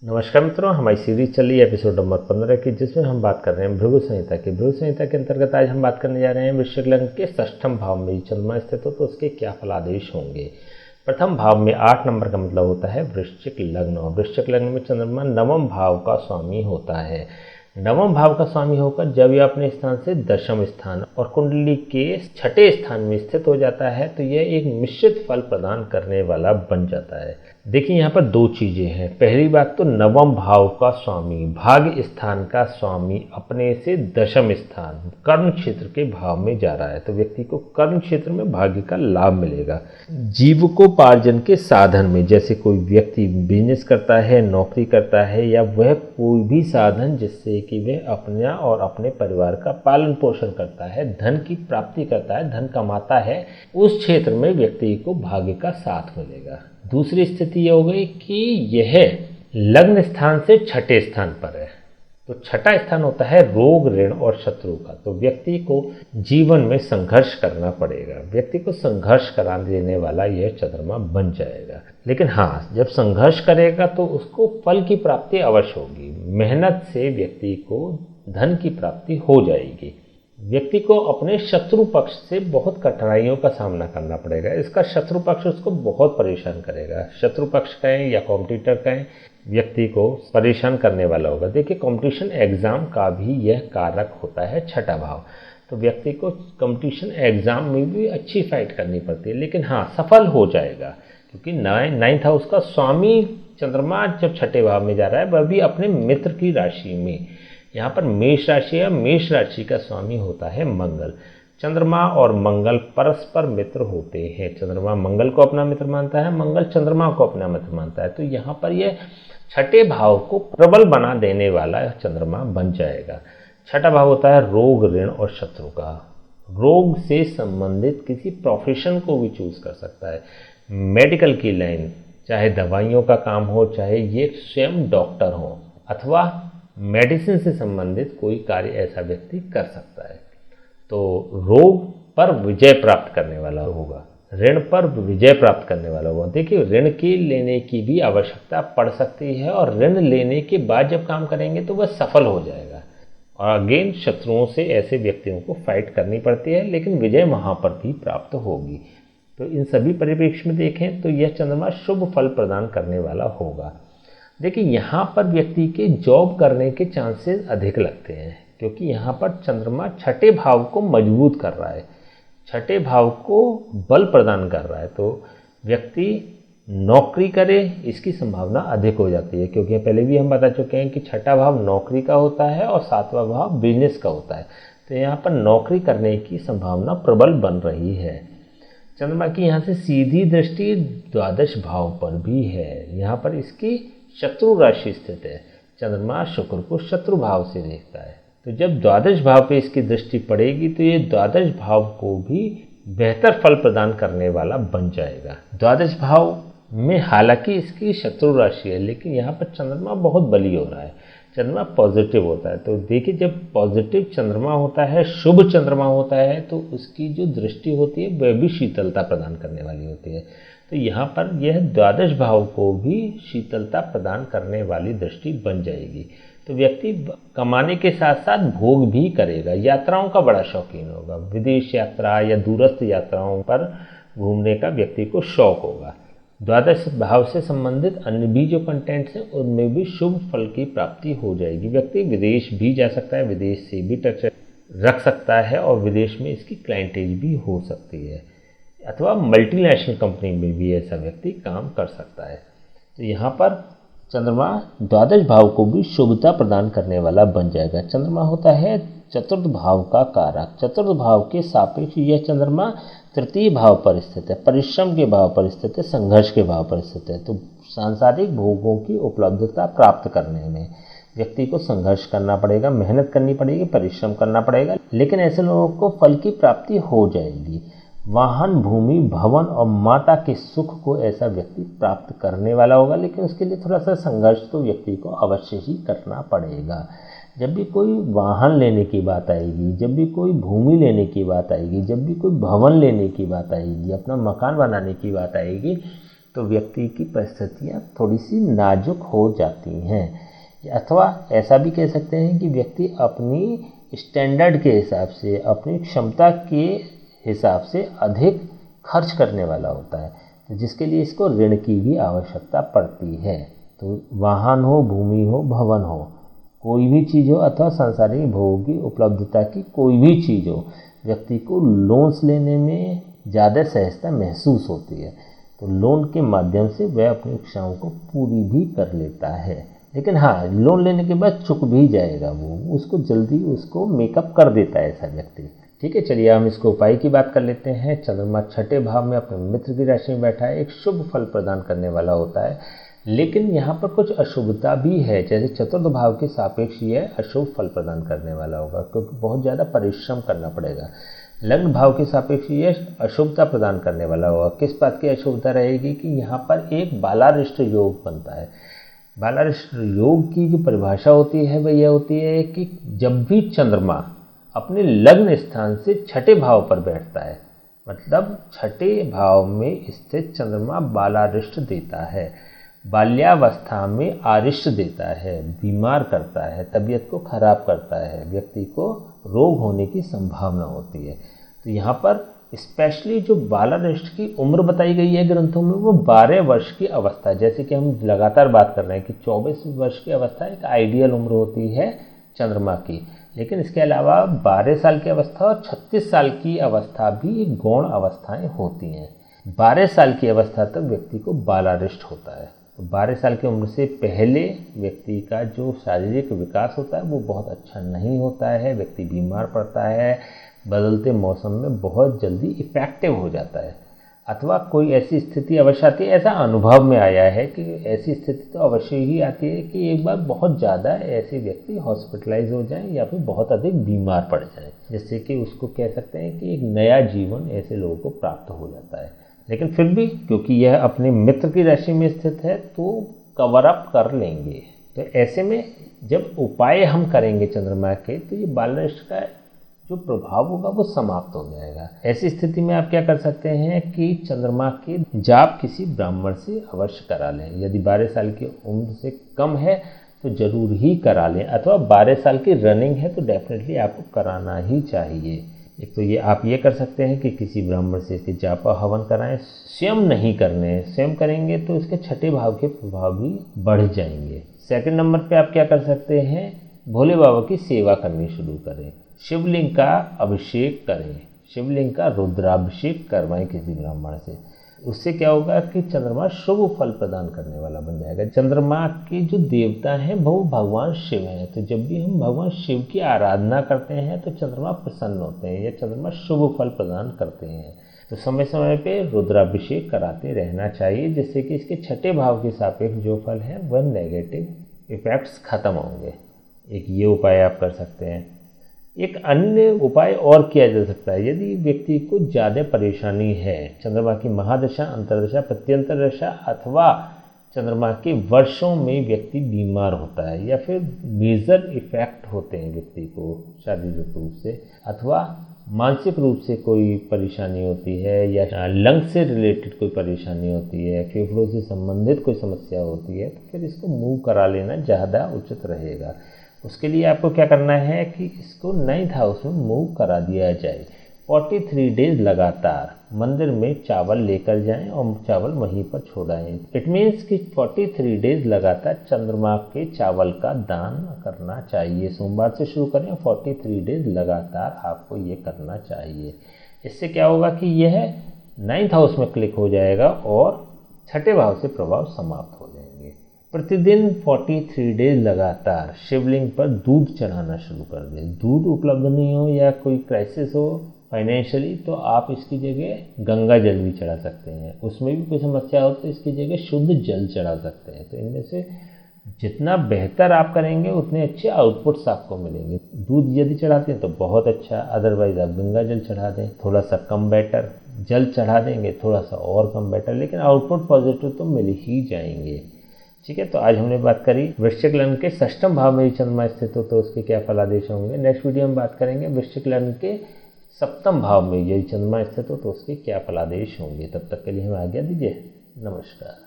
नमस्कार मित्रों, हमारी सीरीज चल रही है एपिसोड नंबर 15 की, जिसमें हम बात कर रहे हैं भृगु संहिता की। भृगु संहिता के अंतर्गत आज हम बात करने जा रहे हैं वृश्चिक लग्न के षष्ठम भाव में चंद्रमा स्थित हो तो उसके क्या फलादेश होंगे। प्रथम भाव में 8 नंबर का मतलब होता है वृश्चिक लग्न, और वृश्चिक लग्न में चंद्रमा नवम भाव का स्वामी होता है। नवम भाव का स्वामी होकर जब यह अपने स्थान से दशम स्थान और कुंडली के छठे स्थान में स्थित हो जाता है तो यह एक मिश्रित फल प्रदान करने वाला बन जाता है। देखिए, यहाँ पर दो चीजें हैं। पहली बात तो नवम भाव का स्वामी, भाग्य स्थान का स्वामी अपने से दशम स्थान कर्म क्षेत्र के भाव में जा रहा है, तो व्यक्ति को कर्म क्षेत्र में भाग्य का लाभ मिलेगा। जीविकोपार्जन के साधन में, जैसे कोई व्यक्ति बिजनेस करता है, नौकरी करता है, या वह कोई भी साधन जिससे कि वह अपना और अपने परिवार का पालन पोषण करता है, धन की प्राप्ति करता है, धन कमाता है, उस क्षेत्र में व्यक्ति को भाग्य का साथ मिलेगा। दूसरी स्थिति यह हो गई कि यह लग्न स्थान से छठे स्थान पर है, तो छठा स्थान होता है रोग, ऋण और शत्रु का, तो व्यक्ति को जीवन में संघर्ष करना पड़ेगा। व्यक्ति को संघर्ष करा देने वाला यह चंद्रमा बन जाएगा। लेकिन हाँ, जब संघर्ष करेगा तो उसको फल की प्राप्ति अवश्य होगी। मेहनत से व्यक्ति को धन की प्राप्ति हो जाएगी। व्यक्ति को अपने शत्रु पक्ष से बहुत कठिनाइयों का सामना करना पड़ेगा। इसका शत्रु पक्ष उसको बहुत परेशान करेगा। शत्रु पक्ष कहें या कॉम्पिटिटर कहें, व्यक्ति को परेशान करने वाला होगा। देखिए, कंपटीशन एग्जाम का भी यह कारक होता है छठा भाव, तो व्यक्ति को कंपटीशन एग्जाम में भी अच्छी फाइट करनी पड़ती है। लेकिन हाँ, सफल हो जाएगा, क्योंकि नाइन्थ हाउस का स्वामी चंद्रमा जब छठे भाव में जा रहा है, वह भी अपने मित्र की राशि में। यहाँ पर मेष राशि है, मेष राशि का स्वामी होता है मंगल। चंद्रमा और मंगल परस्पर मित्र होते हैं। चंद्रमा मंगल को अपना मित्र मानता है, मंगल चंद्रमा को अपना मित्र मानता है, तो यहाँ पर यह छठे भाव को प्रबल बना देने वाला चंद्रमा बन जाएगा। छठा भाव होता है रोग, ऋण और शत्रु का। रोग से संबंधित किसी प्रोफेशन को भी चूज कर सकता है। मेडिकल की लाइन, चाहे दवाइयों का काम हो, चाहे ये स्वयं डॉक्टर हो, अथवा मेडिसिन से संबंधित कोई कार्य ऐसा व्यक्ति कर सकता है। तो रोग पर विजय प्राप्त करने वाला होगा, ऋण पर विजय प्राप्त करने वाला होगा। देखिए, ऋण की लेने की भी आवश्यकता पड़ सकती है, और ऋण लेने के बाद जब काम करेंगे तो वह सफल हो जाएगा। और अगेन शत्रुओं से ऐसे व्यक्तियों को फाइट करनी पड़ती है, लेकिन विजय वहाँ पर भी प्राप्त होगी। तो इन सभी परिप्रेक्ष्य में देखें तो यह चंद्रमा शुभ फल प्रदान करने वाला होगा। देखिए, यहाँ पर व्यक्ति के जॉब करने के चांसेस अधिक लगते हैं, क्योंकि यहाँ पर चंद्रमा छठे भाव को मजबूत कर रहा है, छठे भाव को बल प्रदान कर रहा है, तो व्यक्ति नौकरी करे इसकी संभावना अधिक हो जाती है। क्योंकि पहले भी हम बता चुके हैं कि छठा भाव नौकरी का होता है और सातवां भाव बिजनेस का होता है, तो यहाँ पर नौकरी करने की संभावना प्रबल बन रही है। चंद्रमा की यहाँ से सीधी दृष्टि द्वादश भाव पर भी है। यहाँ पर इसकी शत्रु राशि स्थित है। चंद्रमा शुक्र को शत्रु भाव से देखता है, तो जब द्वादश भाव पे इसकी दृष्टि पड़ेगी तो ये द्वादश भाव को भी बेहतर फल प्रदान करने वाला बन जाएगा। द्वादश भाव में हालांकि इसकी शत्रु राशि है, लेकिन यहाँ पर चंद्रमा बहुत बली हो रहा है। चंद्रमा पॉजिटिव होता है, तो देखिए, जब पॉजिटिव चंद्रमा होता है, शुभ चंद्रमा होता है, तो उसकी जो दृष्टि होती है वह भी शीतलता प्रदान करने वाली होती है। तो यहाँ पर यह द्वादश भाव को भी शीतलता प्रदान करने वाली दृष्टि बन जाएगी। तो व्यक्ति कमाने के साथ साथ भोग भी करेगा, यात्राओं का बड़ा शौकीन होगा। विदेश यात्रा या दूरस्थ यात्राओं पर घूमने का व्यक्ति को शौक होगा। द्वादश भाव से संबंधित अन्य भी जो कंटेंट्स हैं उनमें भी शुभ फल की प्राप्ति हो जाएगी। व्यक्ति विदेश भी जा सकता है, विदेश से भी टच रख सकता है, और विदेश में इसकी क्लाइंटेज भी हो सकती है, अथवा मल्टीनेशनल कंपनी में भी ऐसा व्यक्ति काम कर सकता है। तो यहाँ पर चंद्रमा द्वादश भाव को भी शुभता प्रदान करने वाला बन जाएगा। चंद्रमा होता है चतुर्थ भाव का कारक। चतुर्थ भाव के सापेक्ष यह चंद्रमा तृतीय भाव पर स्थित है, परिश्रम के भाव पर स्थित है, संघर्ष के भाव पर स्थित है। तो सांसारिक भोगों की उपलब्धता प्राप्त करने में व्यक्ति को संघर्ष करना पड़ेगा, मेहनत करनी पड़ेगी, परिश्रम करना पड़ेगा, लेकिन ऐसे लोगों को फल की प्राप्ति हो जाएगी। वाहन, भूमि, भवन और माता के सुख को ऐसा व्यक्ति प्राप्त करने वाला होगा, लेकिन उसके लिए थोड़ा सा संघर्ष तो व्यक्ति को अवश्य ही करना पड़ेगा। जब भी कोई वाहन लेने की बात आएगी, जब भी कोई भूमि लेने की बात आएगी, जब भी कोई भवन लेने की बात आएगी, अपना मकान बनाने की बात आएगी, तो व्यक्ति की परिस्थितियाँ थोड़ी सी नाजुक हो जाती हैं, अथवा ऐसा भी कह सकते हैं कि व्यक्ति अपनी स्टैंडर्ड के हिसाब से, अपनी क्षमता के हिसाब से अधिक खर्च करने वाला होता है, तो जिसके लिए इसको ऋण की भी आवश्यकता पड़ती है। तो वाहन हो, भूमि हो, भवन हो, कोई भी चीज़ हो अथवा सांसारिक भोगों की उपलब्धता की कोई भी चीज़ हो, व्यक्ति को लोन्स लेने में ज़्यादा सहजता महसूस होती है। तो लोन के माध्यम से वह अपनी इच्छाओं को पूरी भी कर लेता है। लेकिन हाँ, लोन लेने के बाद चुक भी जाएगा, वो उसको जल्दी उसको मेकअप कर देता है ऐसा व्यक्ति। ठीक है, चलिए हम इसको उपाय की बात कर लेते हैं। चंद्रमा छठे भाव में अपने मित्र की राशि में बैठा है, एक शुभ फल प्रदान करने वाला होता है, लेकिन यहाँ पर कुछ अशुभता भी है। जैसे चतुर्थ भाव के सापेक्ष यह अशुभ फल प्रदान करने वाला होगा, क्योंकि बहुत ज़्यादा परिश्रम करना पड़ेगा। लग्न भाव के सापेक्ष यह अशुभता प्रदान करने वाला होगा। किस बात की अशुभता रहेगी कि यहाँ पर एक बालारिष्ट योग बनता है। बालारिष्ट योग की जो परिभाषा होती है वह यह होती है कि जब भी चंद्रमा अपने लग्न स्थान से छठे भाव पर बैठता है, मतलब छठे भाव में स्थित चंद्रमा बालारिष्ट देता है, बाल्यावस्था में आरिष्ट देता है, बीमार करता है, तबीयत को खराब करता है, व्यक्ति को रोग होने की संभावना होती है। तो यहाँ पर स्पेशली जो बालारिष्ट की उम्र बताई गई है ग्रंथों में, वो 12 वर्ष की अवस्था, जैसे कि हम लगातार बात कर रहे हैं कि 24 वर्ष की अवस्था एक आइडियल उम्र होती है चंद्रमा की, लेकिन इसके अलावा 12 साल की अवस्था और 36 साल की अवस्था भी एक गौण अवस्थाएं होती हैं। 12 साल की अवस्था तक व्यक्ति को बालारिष्ट होता है। तो 12 साल की उम्र से पहले व्यक्ति का जो शारीरिक विकास होता है वो बहुत अच्छा नहीं होता है, व्यक्ति बीमार पड़ता है, बदलते मौसम में बहुत जल्दी इफेक्टिव हो जाता है, अथवा कोई ऐसी स्थिति अवश्य आती है। ऐसा अनुभव में आया है कि ऐसी स्थिति तो अवश्य ही आती है कि एक बार बहुत ज़्यादा ऐसे व्यक्ति हॉस्पिटलाइज हो जाएं या फिर बहुत अधिक बीमार पड़ जाएं, जिससे कि उसको कह सकते हैं कि एक नया जीवन ऐसे लोगों को प्राप्त हो जाता है। लेकिन फिर भी क्योंकि यह अपने मित्र की राशि में स्थित है तो कवर अप कर लेंगे। तो ऐसे में जब उपाय हम करेंगे चंद्रमा के, तो ये बालारिष्ट का जो प्रभाव होगा वो समाप्त हो जाएगा। ऐसी स्थिति में आप क्या कर सकते हैं कि चंद्रमा के जाप किसी ब्राह्मण से अवश्य करा लें। यदि 12 साल की उम्र से कम है तो जरूर ही करा लें, अथवा 12 साल की रनिंग है तो डेफिनेटली आपको कराना ही चाहिए। एक तो ये आप ये कर सकते हैं कि किसी ब्राह्मण से इसके जाप हवन कराएं, स्वयं नहीं करने, स्वयं करेंगे तो इसके छठे भाव के प्रभाव भी बढ़ जाएंगे। सेकंड नंबर पे आप क्या कर सकते हैं, भोले बाबा की सेवा करनी शुरू करें, शिवलिंग का अभिषेक करें, शिवलिंग का रुद्राभिषेक करवाएं किसी ब्राह्मण से। उससे क्या होगा कि चंद्रमा शुभ फल प्रदान करने वाला बन जाएगा। चंद्रमा के जो देवता हैं वो भगवान शिव हैं, तो जब भी हम भगवान शिव की आराधना करते हैं तो चंद्रमा प्रसन्न होते हैं या चंद्रमा शुभ फल प्रदान करते हैं। तो समय समय पे रुद्राभिषेक कराते रहना चाहिए, जिससे कि इसके छठे भाव के सापेक्ष जो फल है वह नेगेटिव इफेक्ट्स खत्म होंगे। एक ये उपाय आप कर सकते हैं। एक अन्य उपाय और किया जा सकता है, यदि व्यक्ति को ज़्यादा परेशानी है, चंद्रमा की महादशा, अंतर्दशा, प्रत्यंतर दशा, अथवा चंद्रमा के वर्षों में व्यक्ति बीमार होता है या फिर मेजर इफेक्ट होते हैं व्यक्ति को शारीरिक रूप से, अथवा मानसिक रूप से कोई परेशानी होती है, या लंग से रिलेटेड कोई परेशानी होती है, फेफड़ों से संबंधित कोई समस्या होती है, तो फिर इसको मूव करा लेना ज़्यादा उचित रहेगा। उसके लिए आपको क्या करना है कि इसको 9th हाउस में मूव करा दिया जाए। 43 डेज लगातार मंदिर में चावल लेकर जाएं और चावल वहीं पर छोड़ाएं। इट मीन्स कि 43 डेज लगातार चंद्रमा के चावल का दान करना चाहिए। सोमवार से शुरू करें, 43 डेज लगातार आपको ये करना चाहिए। इससे क्या होगा कि यह 9th हाउस में क्लिक हो जाएगा और छठे भाव से प्रभाव समाप्त हो जाएंगे। प्रतिदिन 43 डेज लगातार शिवलिंग पर दूध चढ़ाना शुरू कर दें। दूध उपलब्ध नहीं हो या कोई क्राइसिस हो फाइनेंशियली, तो आप इसकी जगह गंगा जल भी चढ़ा सकते हैं। उसमें भी कोई समस्या हो तो इसकी जगह शुद्ध जल चढ़ा सकते हैं। तो इनमें से जितना बेहतर आप करेंगे उतने अच्छे आउटपुट्स आपको मिलेंगे। दूध यदि चढ़ाते हैं तो बहुत अच्छा, अदरवाइज आप गंगा जल चढ़ा दें, थोड़ा सा कम बेटर, जल चढ़ा देंगे थोड़ा सा और कम बेटर, लेकिन आउटपुट पॉजिटिव तो मिल ही जाएंगे। ठीक है, तो आज हमने बात करी वृश्चिक लग्न के षष्ठम भाव में चंद्रमा स्थित हो तो उसके क्या फलादेश होंगे। नेक्स्ट वीडियो में बात करेंगे वृश्चिक लग्न के सप्तम भाव में यदि चंद्रमा स्थित हो तो उसके क्या फलादेश होंगे। तब तक के लिए हमें आज्ञा दीजिए। नमस्कार।